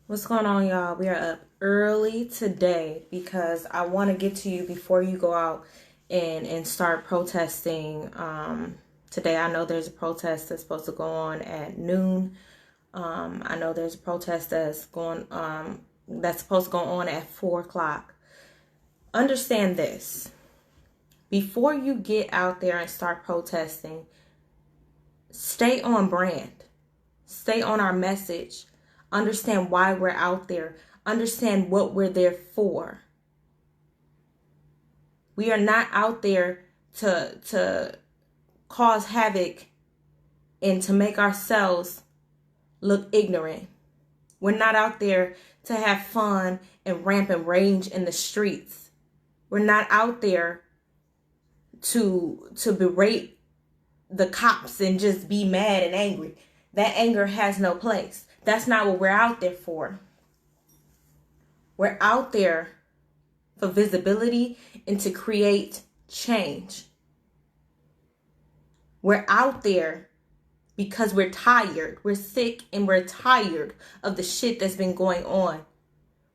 What's going on, y'all? We are up early today because I want to get to you before you go out and start protesting. Today, I know there's a protest that's supposed to go on at noon. I know there's a protest that's supposed to go on at 4 o'clock. Understand this. Before you get out there and start protesting, stay on brand. Stay on our message. Understand why we're out there. Understand what we're there for. We are not out there to cause havoc and to make ourselves look ignorant. We're not out there to have fun and rampant rage in the streets. We're not out there to berate the cops and just be mad and angry. That anger has no place. That's not what we're out there for. We're out there for visibility and to create change. We're out there because we're tired. We're sick and we're tired of the shit that's been going on.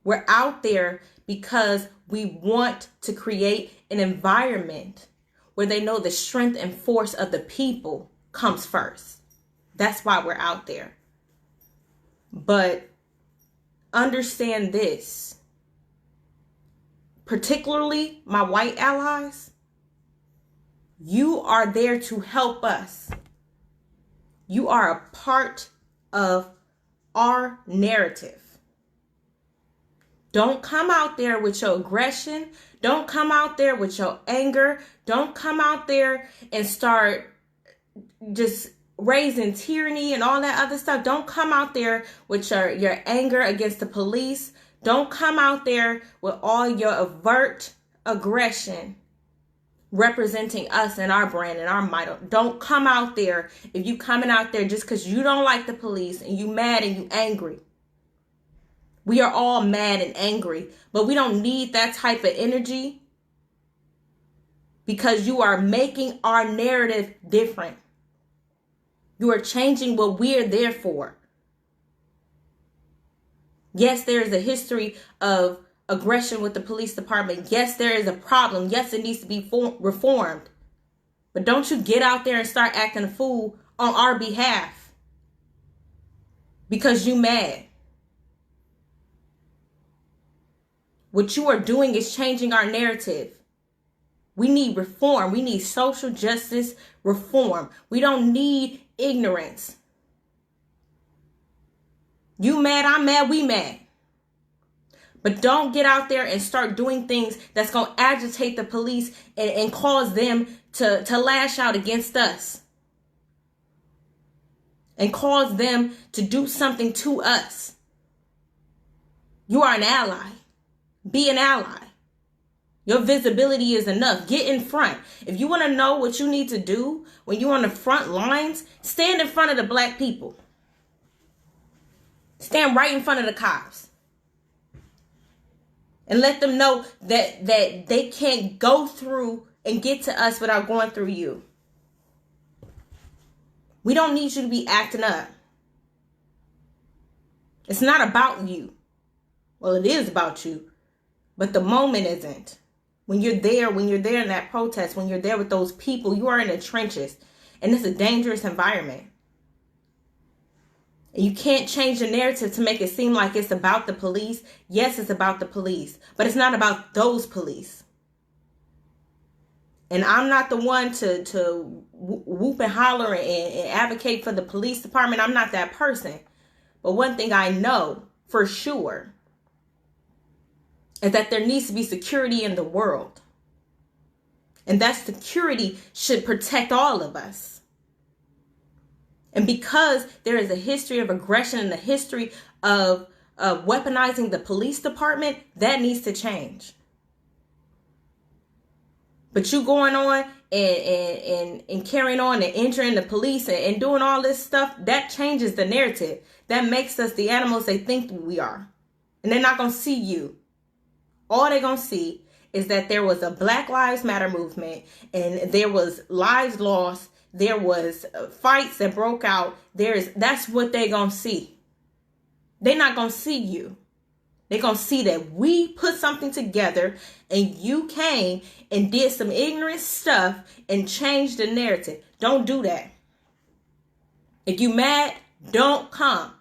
We're out there because we want to create an environment where they know the strength and force of the people comes first. That's why we're out there. But understand this, particularly my white allies, you are there to help us. You are a part of our narrative. Don't come out there with your aggression. Don't come out there with your anger. Don't come out there and start just raising tyranny and all that other stuff. Don't come out there with your anger against the police. Don't come out there with all your overt aggression representing us and our brand and our might. Don't come out there if you coming out there just because you don't like the police and you mad and you angry. We are all mad and angry, but we don't need that type of energy because you are making our narrative different. You are changing what we're there for. Yes, there is a history of aggression with the police department. Yes, there is a problem. Yes, it needs to be reformed. But don't you get out there and start acting a fool on our behalf because you mad. What you are doing is changing our narrative. We need reform. We need social justice reform. We don't need ignorance. You mad, I'm mad, we mad. But don't get out there and start doing things that's going to agitate the police and cause them to lash out against us. And cause them to do something to us. You are an ally. Be an ally. Your visibility is enough. Get in front. If you want to know what you need to do when you're on the front lines, stand in front of the black people. Stand right in front of the cops. And let them know that they can't go through and get to us without going through you. We don't need you to be acting up. It's not about you. Well, it is about you. But the moment isn't. When you're there in that protest, when you're there with those people, you are in the trenches. And it's a dangerous environment. And you can't change the narrative to make it seem like it's about the police. Yes, it's about the police. But it's not about those police. And I'm not the one to whoop and holler and advocate for the police department. I'm not that person. But one thing I know for sure is that there needs to be security in the world. And that security should protect all of us. And because there is a history of aggression and a history of weaponizing the police department, that needs to change. But you going on and carrying on and injuring the police and doing all this stuff, that changes the narrative. That makes us the animals they think we are. And they're not going to see you. All they're going to see is that there was a Black Lives Matter movement and there was lives lost. There was fights that broke out. That's what they're going to see. They're not going to see you. They're going to see that we put something together and you came and did some ignorant stuff and changed the narrative. Don't do that. If you mad, don't come.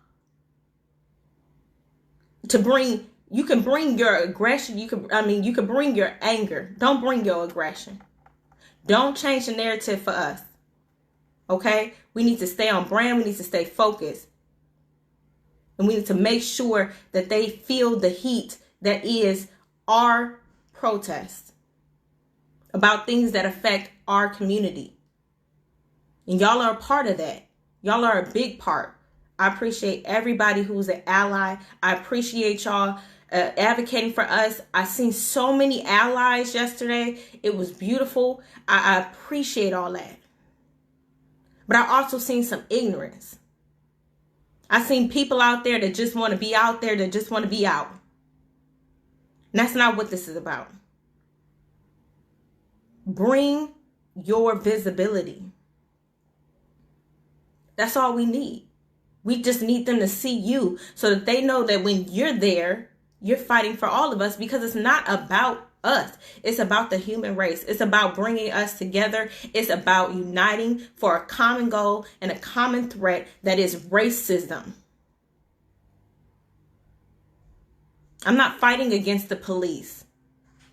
You can bring your aggression. You can bring your anger. Don't bring your aggression. Don't change the narrative for us. Okay? We need to stay on brand. We need to stay focused. And we need to make sure that they feel the heat that is our protest about things that affect our community. And y'all are a part of that. Y'all are a big part. I appreciate everybody who's an ally. I appreciate y'all advocating for us. I seen so many allies yesterday. It was beautiful. I appreciate all that. But I also seen some ignorance. I seen people out there that just want to be out there, that just want to be out. And that's not what this is about. Bring your visibility. That's all we need. We just need them to see you so that they know that when you're there, you're fighting for all of us, because it's not about us. It's about the human race. It's about bringing us together. It's about uniting for a common goal and a common threat that is racism. I'm not fighting against the police.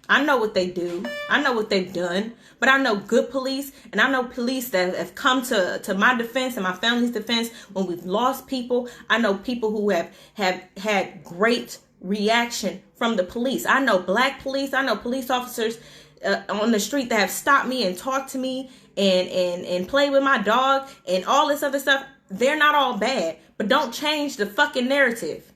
I know what they do. I know what they've done. But I know good police, and I know police that have come to my defense and my family's defense when we've lost people. I know people who have had great reaction from the police. I know black police. I know police officers on the street that have stopped me and talked to me and played with my dog and all this other stuff. They're not all bad, but don't change the fucking narrative.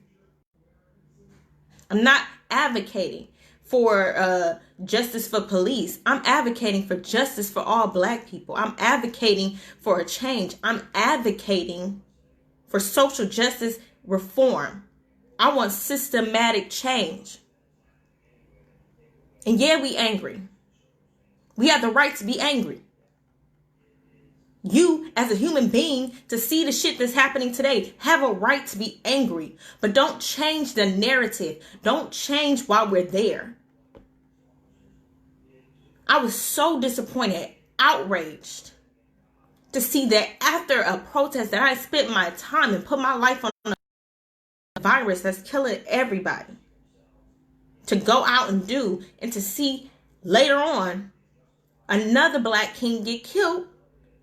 I'm not advocating for justice for police. I'm advocating for justice for all black people. I'm advocating for a change. I'm advocating for social justice reform. I want systematic change. And yeah, we angry. We have the right to be angry. You, as a human being, to see the shit that's happening today, have a right to be angry. But don't change the narrative. Don't change while we're there. I was so disappointed, outraged to see that after a protest that I spent my time and put my life on a virus that's killing everybody, to go out and do, and to see later on another black king get killed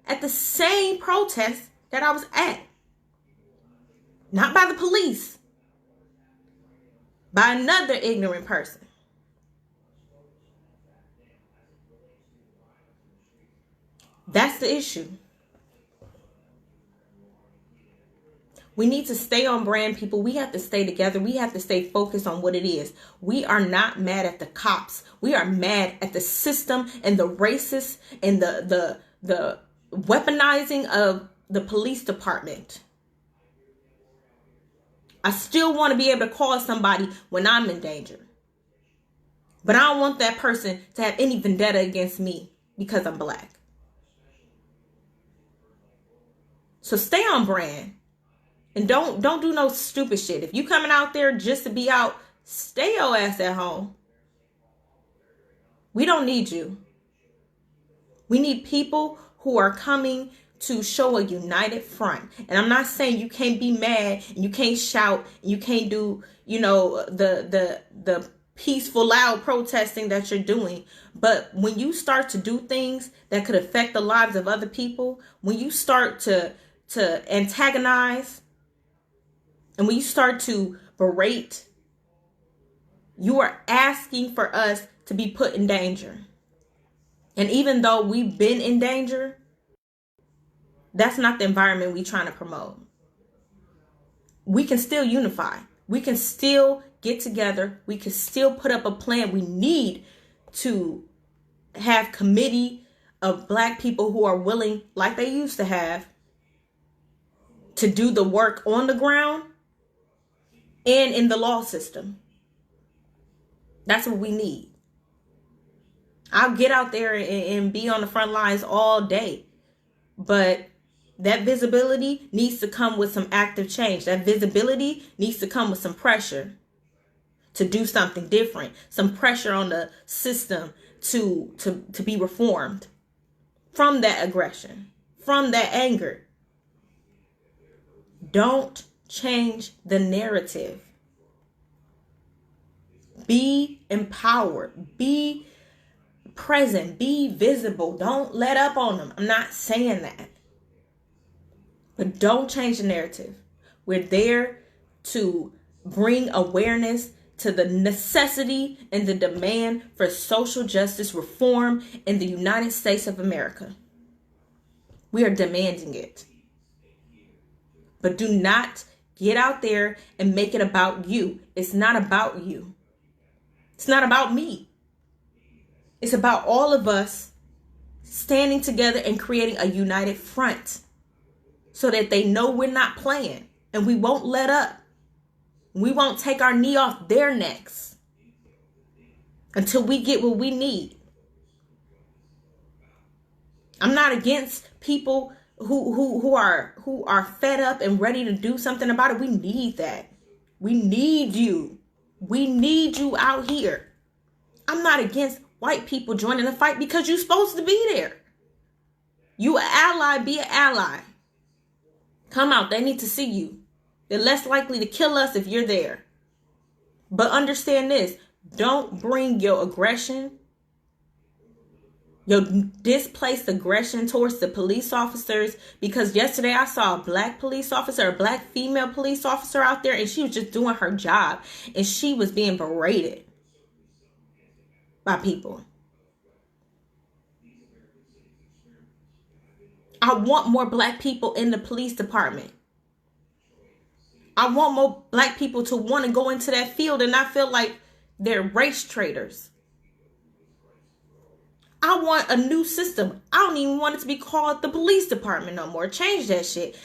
at the same protest that I was at. Not by the police, by another ignorant person. That's the issue. We need to stay on brand, people. We have to stay together. We have to stay focused on what it is. We are not mad at the cops. We are mad at the system and the racists and the weaponizing of the police department. I still want to be able to call somebody when I'm in danger. But I don't want that person to have any vendetta against me because I'm black. So stay on brand. And don't do no stupid shit. If you coming out there just to be out, stay your ass at home. We don't need you. We need people who are coming to show a united front. And I'm not saying you can't be mad and you can't shout and you can't do, the peaceful, loud protesting that you're doing. But when you start to do things that could affect the lives of other people, when you start to antagonize, and when you start to berate, you are asking for us to be put in danger. And even though we've been in danger, that's not the environment we're trying to promote. We can still unify. We can still get together. We can still put up a plan. We need to have committee of black people who are willing, like they used to have, to do the work on the ground and in the law system. That's what we need. I'll get out there and be on the front lines all day. But That visibility needs to come with some active change. That visibility needs to come with some pressure to do something different. Some pressure on the system to be reformed from that aggression, from that anger. Don't change the narrative. Be empowered. Be present. Be visible. Don't let up on them. I'm not saying that. But don't change the narrative. We're there to bring awareness to the necessity and the demand for social justice reform in the United States of America. We are demanding it. But do not get out there and make it about you. It's not about you. It's not about me. It's about all of us standing together and creating a united front so that they know we're not playing and we won't let up. We won't take our knee off their necks until we get what we need. I'm not against people who are fed up and ready to do something about it. We need that. We need you. We need you out here. I'm not against white people joining the fight because you're supposed to be there. You an ally, be an ally. Come out. They need to see you. They're less likely to kill us if you're there. But understand this. Don't bring your aggression, your displaced aggression towards the police officers. Because yesterday I saw a black police officer, a black female police officer out there, and she was just doing her job. And she was being berated by people. I want more black people in the police department. I want more black people to want to go into that field and not feel like they're race traitors. I want a new system. I don't even want it to be called the police department no more. Change that shit.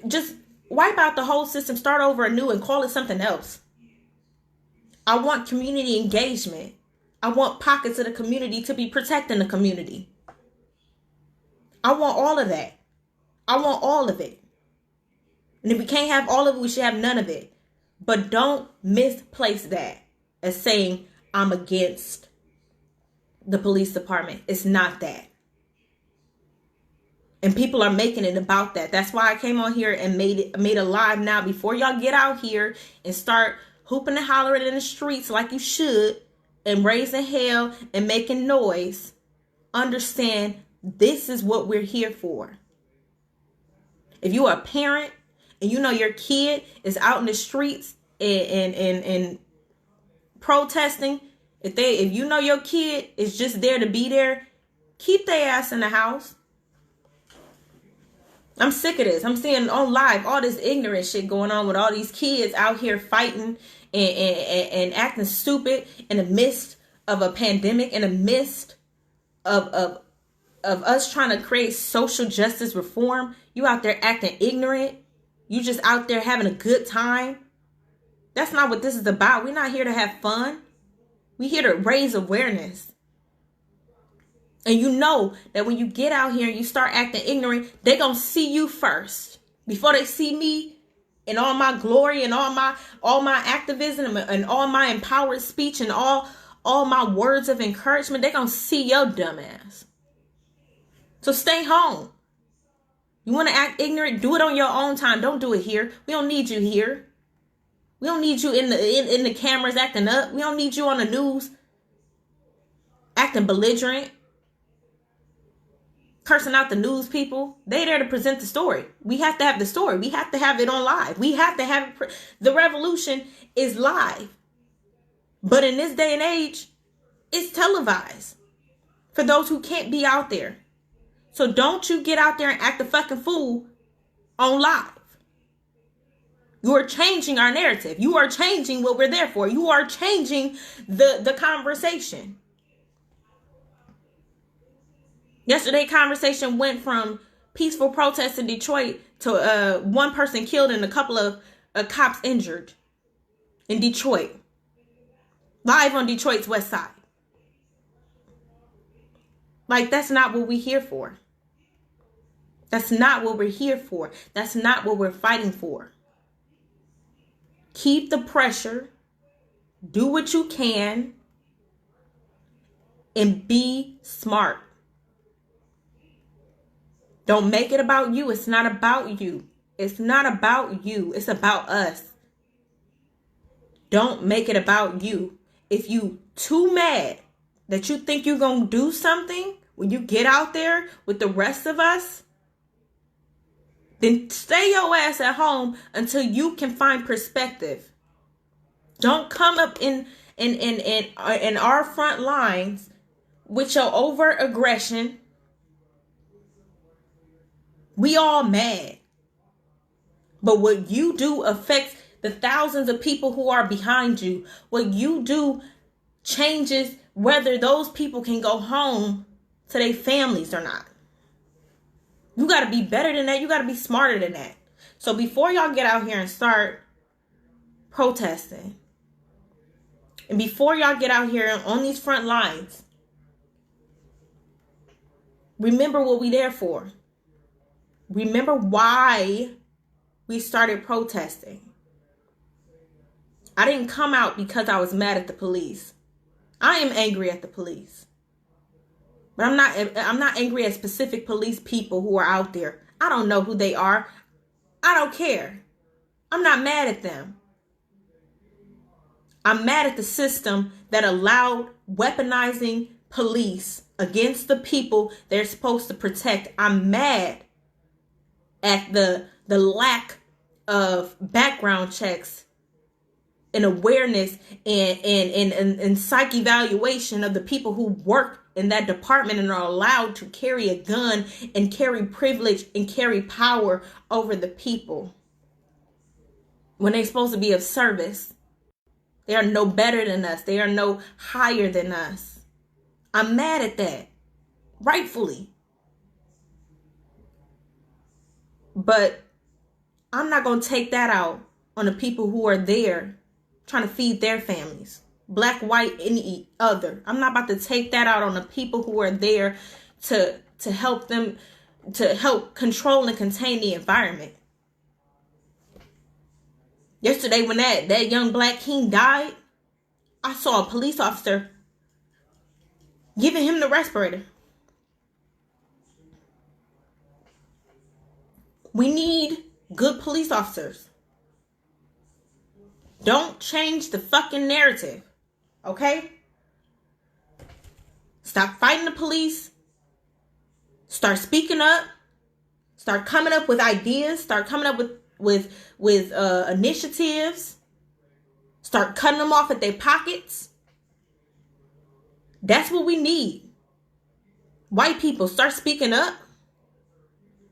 Just wipe out the whole system, start over anew and call it something else. I want community engagement. I want pockets of the community to be protecting the community. I want all of that. I want all of it. And if we can't have all of it, we should have none of it. But don't misplace that as saying I'm against the police department. It's not that. And people are making it about that. That's why I came on here and made a live now. Before y'all get out here and start hooping and hollering in the streets like you should and raising hell and making noise, understand this is what we're here for. If you are a parent and you know your kid is out in the streets and protesting, if you know your kid is just there to be there, keep their ass in the house. I'm sick of this. I'm seeing on live all this ignorant shit going on with all these kids out here fighting and acting stupid in the midst of a pandemic, in the midst of us trying to create social justice reform. You out there acting ignorant. You just out there having a good time. That's not what this is about. We're not here to have fun. We're here to raise awareness. And you know that when you get out here and you start acting ignorant, they're going to see you first. Before they see me and all my glory and all my activism and all my empowered speech and all my words of encouragement, they're going to see your dumb ass. So stay home. You want to act ignorant? Do it on your own time. Don't do it here. We don't need you here. We don't need you in the cameras acting up. We don't need you on the news acting belligerent, cursing out the news people. They there to present the story. We have to have the story. We have to have it on live. We have to have it. The revolution is live. But in this day and age, it's televised for those who can't be out there. So don't you get out there and act a fucking fool on live. You are changing our narrative. You are changing what we're there for. You are changing the conversation. Yesterday, conversation went from peaceful protests in Detroit to one person killed and a couple of cops injured in Detroit. Live on Detroit's west side. Like, that's not what we're here for. That's not what we're here for. That's not what we're fighting for. Keep the pressure. Do what you can. And be smart. Don't make it about you. It's not about you. It's not about you. It's about us. Don't make it about you. If you too mad that you think you're going to do something when you get out there with the rest of us, then stay your ass at home until you can find perspective. Don't come up in our front lines with your overt aggression. We all mad. But what you do affects the thousands of people who are behind you. What you do changes whether those people can go home to their families or not. You got to be better than that. You got to be smarter than that. So before y'all get out here and start protesting, and before y'all get out here on these front lines, remember what we there for. Remember why we started protesting. I didn't come out because I was mad at the police. I am angry at the police. But I'm not angry at specific police people who are out there. I don't know who they are. I don't care. I'm not mad at them. I'm mad at the system that allowed weaponizing police against the people they're supposed to protect. I'm mad at the lack of background checks and awareness and psych evaluation of the people who work in that department and are allowed to carry a gun and carry privilege and carry power over the people when they're supposed to be of service. They are no better than us. They are no higher than us. I'm mad at that, rightfully. But I'm not going to take that out on the people who are there trying to feed their families. Black, white, any other. I'm not about to take that out on the people who are there to help them, to help control and contain the environment. Yesterday when that young black king died, I saw a police officer giving him the respirator. We need good police officers. Don't change the fucking narrative. Okay? Stop fighting the police. Start speaking up. Start coming up with ideas. Start coming up with initiatives. Start cutting them off at their pockets. That's what we need. White people, start speaking up.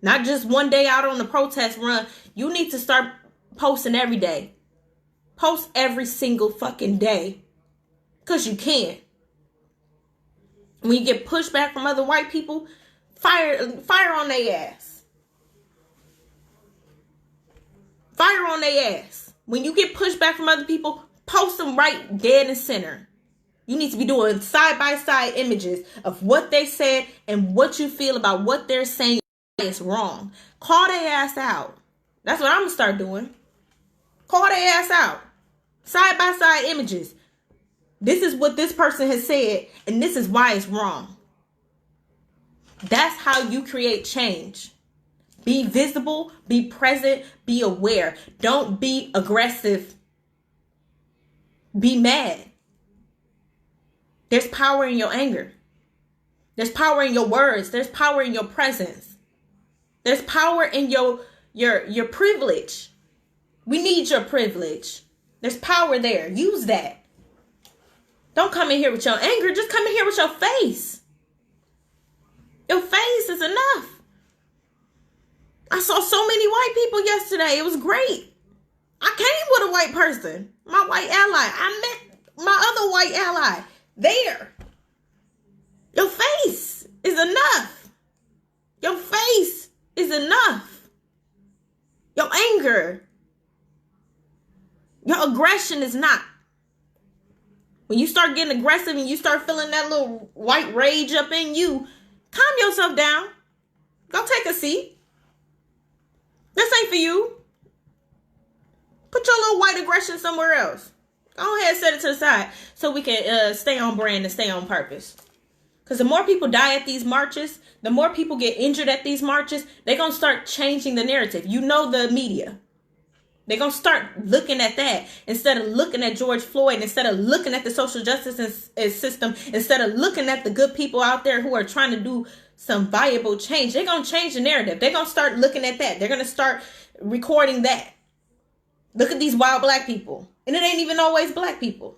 Not just one day out on the protest run. You need to start posting every day. Post every single fucking day. Because you can. When you get pushback from other white people, fire on their ass. Fire on their ass. When you get pushback from other people, post them right dead and center. You need to be doing side-by-side images of what they said and what you feel about what they're saying is wrong. Call their ass out. That's what I'm going to start doing. Call their ass out. Side-by-side images. This is what this person has said, and this is why it's wrong. That's how you create change. Be visible, be present, be aware. Don't be aggressive. Be mad. There's power in your anger. There's power in your words. There's power in your presence. There's power in your privilege. We need your privilege. There's power there. Use that. Don't come in here with your anger. Just come in here with your face. Your face is enough. I saw so many white people yesterday. It was great. I came with a white person. My white ally. I met my other white ally. There. Your face is enough. Your face is enough. Your anger. Your aggression is not. When you start getting aggressive and you start feeling that little white rage up in you, calm yourself down. Go take a seat. This ain't for you. Put your little white aggression somewhere else. Go ahead and set it to the side so we can stay on brand and stay on purpose. Because the more people die at these marches, the more people get injured at these marches, they're going to start changing the narrative. You know, the media. They're going to start looking at that instead of looking at George Floyd, instead of looking at the social justice system, instead of looking at the good people out there who are trying to do some viable change. They're going to change the narrative. They're going to start looking at that. They're going to start recording that. Look at these wild black people. And it ain't even always black people.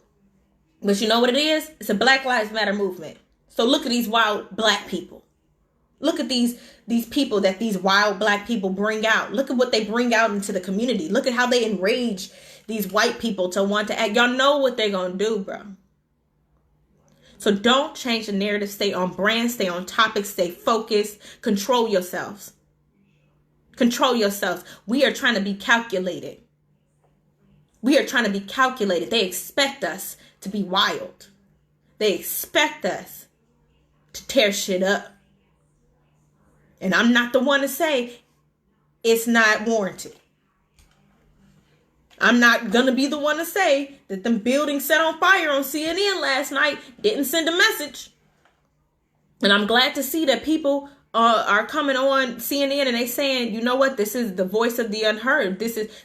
But you know what it is? It's a Black Lives Matter movement. So look at these wild black people. Look at these people that these wild black people bring out. Look at what they bring out into the community. Look at how they enrage these white people to want to act. Y'all know what they're going to do, bro. So don't change the narrative. Stay on brand. Stay on topic. Stay focused. Control yourselves. Control yourselves. We are trying to be calculated. We are trying to be calculated. They expect us to be wild. They expect us to tear shit up. And I'm not the one to say it's not warranted. I'm not going to be the one to say that them buildings set on fire on CNN last night didn't send a message. And I'm glad to see that people are coming on CNN and they saying, you know what, this is the voice of the unheard.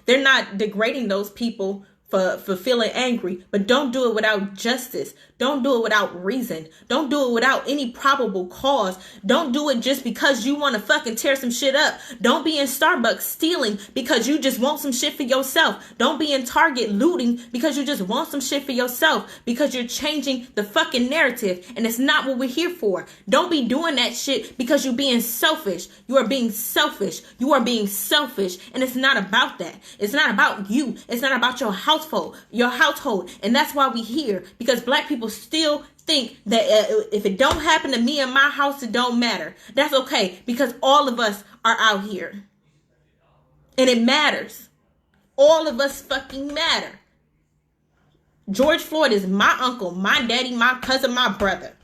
They're not degrading those people for feeling angry, but don't do it without justice. Don't do it without reason. Don't do it without any probable cause. Don't do it just because you want to fucking tear some shit up. Don't be in Starbucks stealing because you just want some shit for yourself. Don't be in Target looting because you just want some shit for yourself, because you're changing the fucking narrative and it's not what we're here for. Don't be doing that shit because you're being selfish. You are being selfish. You are being selfish, and it's not about that. It's not about you. It's not about your household. And that's why we here, because black people still think that if it don't happen to me in my house, it don't matter. That's okay, because all of us are out here and it matters. All of us fucking matter. George Floyd is my uncle, my daddy, my cousin, my brother.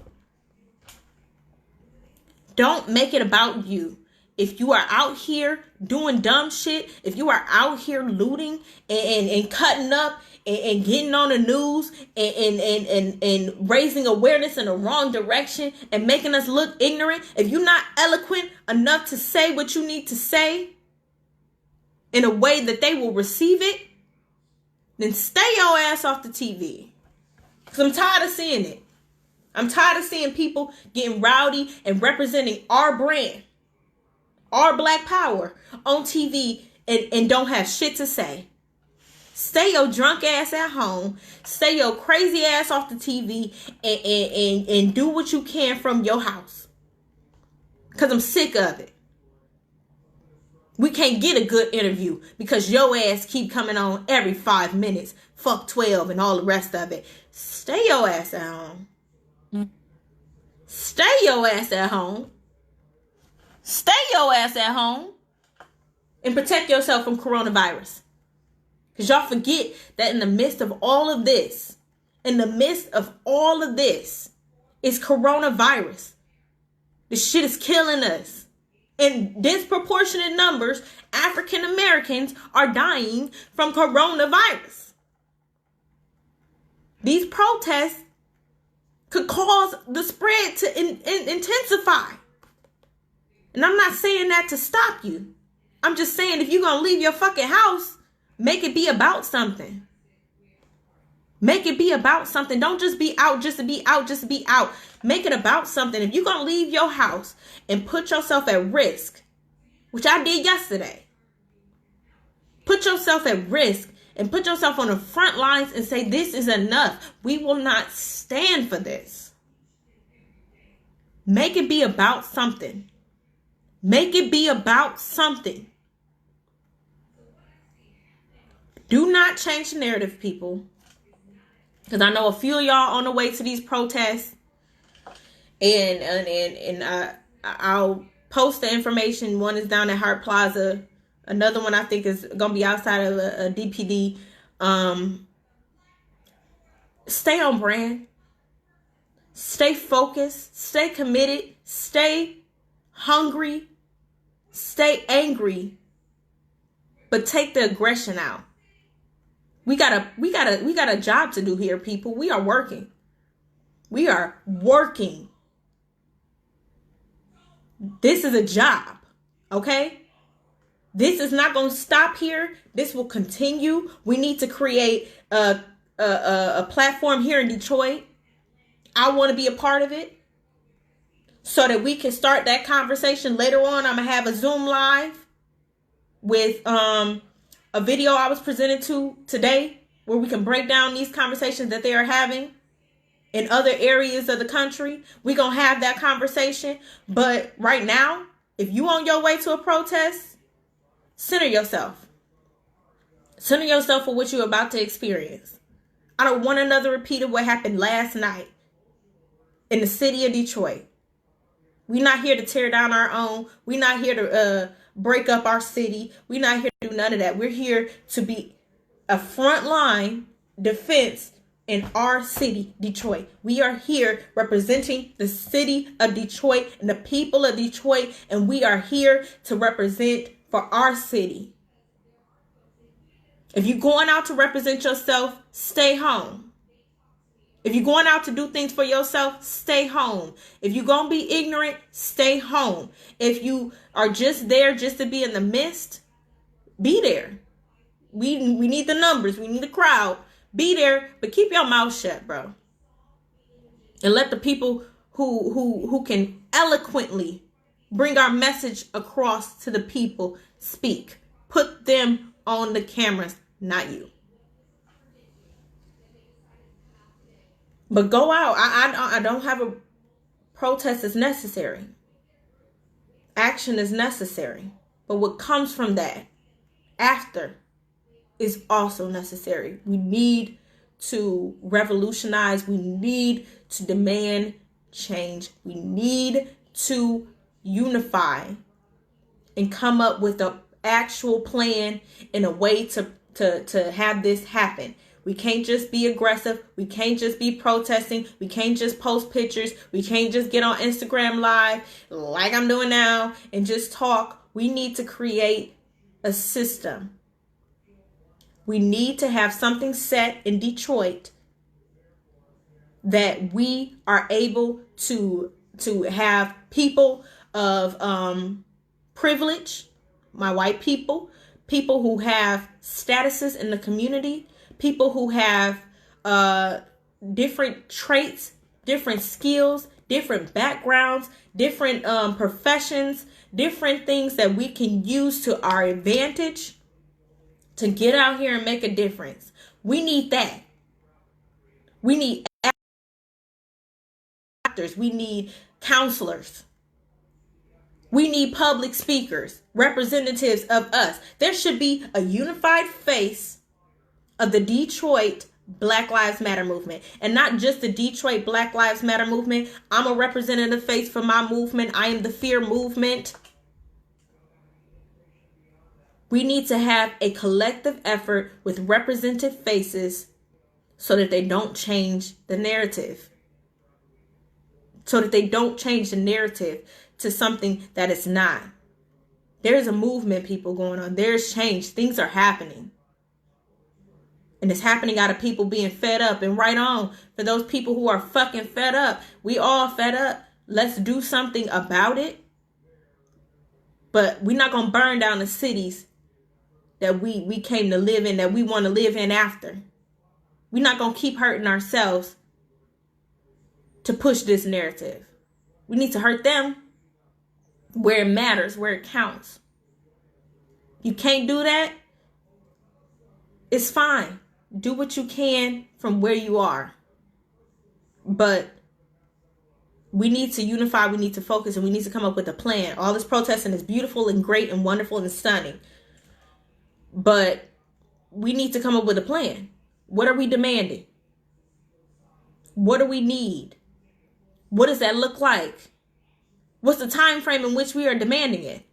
Don't make it about you. If you are out here doing dumb shit, if you are out here looting and cutting up and getting on the news and raising awareness in the wrong direction and making us look ignorant, if you're not eloquent enough to say what you need to say in a way that they will receive it, then stay your ass off the TV. Because I'm tired of seeing it. I'm tired of seeing people getting rowdy and representing our brand, our black power on TV and don't have shit to say. Stay your drunk ass at home. Stay your crazy ass off the TV and do what you can from your house. Because I'm sick of it. We can't get a good interview because your ass keep coming on every 5 minutes. Fuck 12 and all the rest of it. Stay your ass at home. Stay your ass at home. Stay your ass at home and protect yourself from coronavirus. Because y'all forget that in the midst of all of this, is coronavirus. This shit is killing us. In disproportionate numbers, African Americans are dying from coronavirus. These protests could cause the spread to intensify. And I'm not saying that to stop you. I'm just saying if you're going to leave your fucking house, make it be about something. Make it be about something. Don't just be out just to be out, just to be out. Make it about something. If you're going to leave your house and put yourself at risk, which I did yesterday, put yourself at risk and put yourself on the front lines and say, this is enough. We will not stand for this. Make it be about something. Make it be about something. Do not change the narrative, people. Because I know a few of y'all on the way to these protests. And I'll post the information. One is down at Hart Plaza. Another one I think is going to be outside of a DPD. Stay on brand. Stay focused. Stay committed. Stay hungry. Stay angry. but take the aggression out. We got a job to do here, people. We are working. We are working. This is a job, okay? This is not going to stop here. This will continue. We need to create a platform here in Detroit. I want to be a part of it so that we can start that conversation later on. I'm going to have a Zoom live with a video I was presented to today where we can break down these conversations that they are having in other areas of the country. We're going to have that conversation. But right now, if you on your way to a protest, center yourself. Center yourself for what you're about to experience. I don't want another repeat of what happened last night in the city of Detroit. We're not here to tear down our own. We're not here to break up our city. We're not here to do none of that. We're here to be a frontline defense in our city, Detroit. We are here representing the city of Detroit and the people of Detroit, and we are here to represent for our city. If you're going out to represent yourself, stay home. If you're going out to do things for yourself, stay home. If you're going to be ignorant, stay home. If you are just there just to be in the midst, be there. We need the numbers. We need the crowd. Be there, but keep your mouth shut, bro. And let the people who can eloquently bring our message across to the people speak. Put them on the cameras, not you. But go out. I don't have a protest is necessary. Action is necessary. But what comes from that after is also necessary. We need to revolutionize. We need to demand change. We need to unify and come up with an actual plan and a way to have this happen. We can't just be aggressive. We can't just be protesting. We can't just post pictures. We can't just get on Instagram Live like I'm doing now and just talk. We need to create a system. We need to have something set in Detroit that we are able to have people of privilege, my white people, people who have statuses in the community, people who have different traits, different skills, different backgrounds, different professions, different things that we can use to our advantage to get out here and make a difference. We need that. We need actors. We need counselors. We need public speakers, representatives of us. There should be a unified face of the Detroit Black Lives Matter movement. And not just the Detroit Black Lives Matter movement. I'm a representative face for my movement. I am the Fear movement. We need to have a collective effort with representative faces so that they don't change the narrative. So that they don't change the narrative to something that it's not. There's a movement, people, going on. There's change. Things are happening. And it's happening out of people being fed up. And right on, for those people who are fucking fed up, we all fed up. Let's do something about it. But we're not going to burn down the cities that we came to live in, that we want to live in after. We're not going to keep hurting ourselves to push this narrative. We need to hurt them where it matters, where it counts. You can't do that. It's fine. Do what you can from where you are. But we need to unify, we need to focus, and we need to come up with a plan. All this protesting is beautiful and great and wonderful and stunning. But we need to come up with a plan. What are we demanding? What do we need? What does that look like? What's the time frame in which we are demanding it?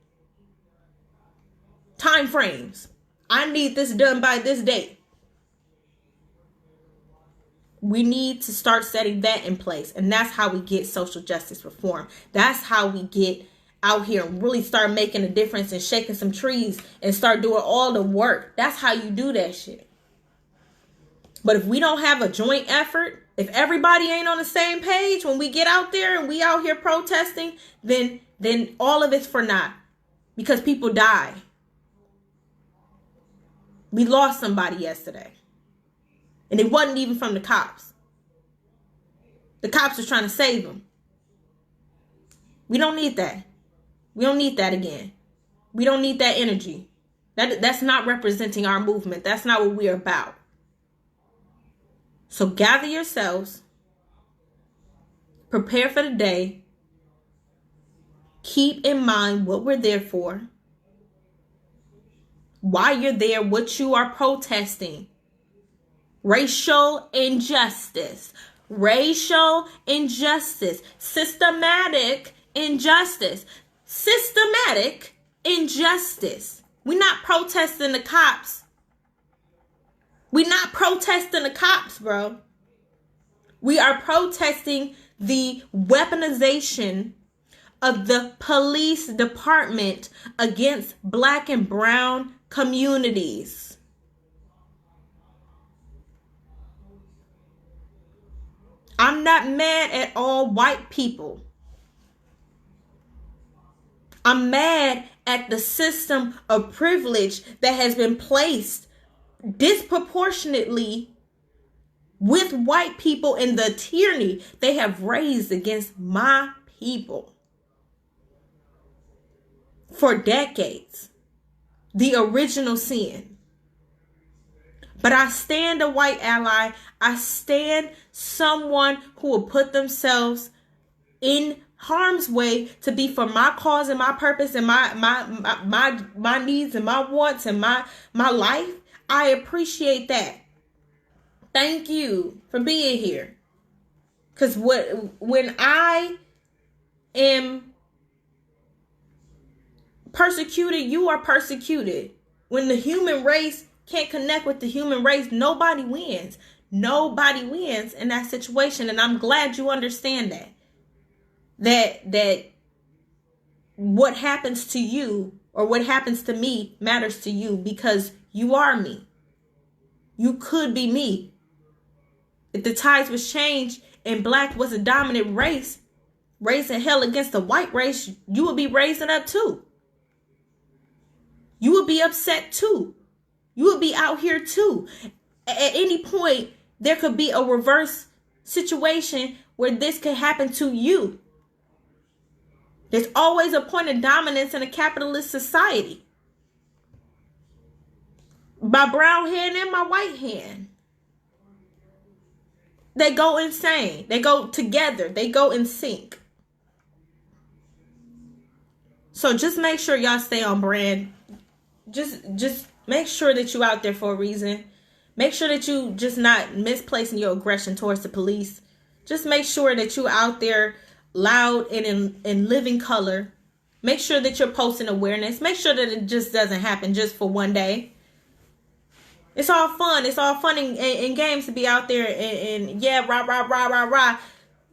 Time frames. I need this done by this date. We need to start setting that in place. And that's how we get social justice reform. That's how we get out here and really start making a difference and shaking some trees and start doing all the work. That's how you do that shit. But if we don't have a joint effort, if everybody ain't on the same page when we get out there and we out here protesting, then all of it's for naught, because people die. We lost somebody yesterday, and it wasn't even from the cops. The cops was trying to save them. We don't need that. We don't need that again. We don't need that energy. That's not representing our movement. That's not what we're about. So gather yourselves, prepare for the day, keep in mind what we're there for, why you're there, what you are protesting. Racial injustice, systematic injustice, We're not protesting the cops. We're not protesting the cops, bro. We are protesting the weaponization of the police department against Black and brown communities. I'm not mad at all white people. I'm mad at the system of privilege that has been placed disproportionately with white people and the tyranny they have raised against my people for decades. The original sin. But I stand a white ally. I stand someone who will put themselves in harm's way to be for my cause and my purpose and my needs and my wants and my life. I appreciate that. Thank you for being here. Because when I am persecuted, you are persecuted. When the human race can't connect with the human race, nobody wins. Nobody wins in that situation. And I'm glad you understand that. That what happens to you or what happens to me matters to you, because you are me. You could be me. If the tides was changed and Black was a dominant race, raising hell against the white race, you would be raising up too. You would be upset too. You would be out here too. At any point, there could be a reverse situation where this could happen to you. There's always a point of dominance in a capitalist society. My brown hand and my white hand. They go insane. They go together. They go in sync. So just make sure y'all stay on brand. Just make sure that you out there for a reason. Make sure that you just not misplacing your aggression towards the police. Just make sure that you out there loud and in living color. Make sure that you're posting awareness. Make sure that it just doesn't happen just for one day. It's all fun. It's all fun and games to be out there and yeah, rah.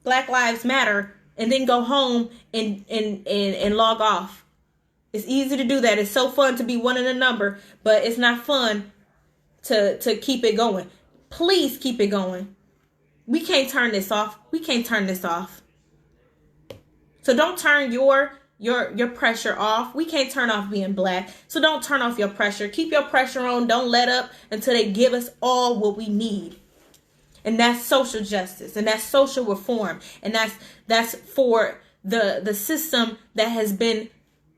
Black Lives Matter, and then go home and log off. It's easy to do that. It's so fun to be one in a number, but it's not fun to keep it going. Please keep it going. We can't turn this off. We can't turn this off. So don't turn your pressure off. We can't turn off being Black. So don't turn off your pressure. Keep your pressure on. Don't let up until they give us all what we need. And that's social justice. And that's social reform. And that's for the system that has been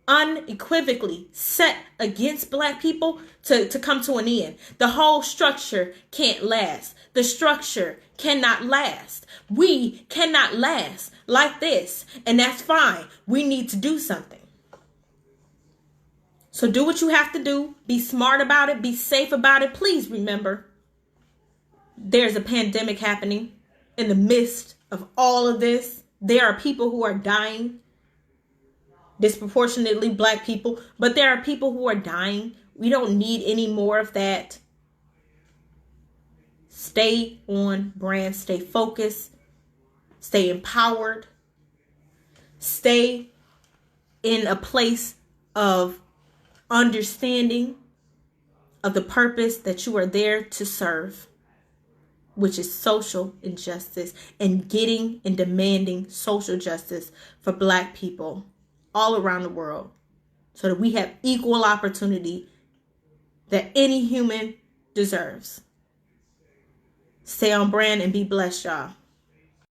unequivocally set against Black people to come to an end. The whole structure can't last. The structure cannot last. We cannot last like this. And that's fine. We need to do something. So do what you have to do. Be smart about it. Be safe about it. Please remember, there's a pandemic happening in the midst of all of this. There are people who are dying. Disproportionately Black people. But there are people who are dying. We don't need any more of that. Stay on brand. Stay focused. Stay empowered. Stay in a place of understanding of the purpose that you are there to serve, which is social injustice, and getting and demanding social justice for Black people all around the world so that we have equal opportunity that any human deserves. Stay on brand and be blessed, y'all.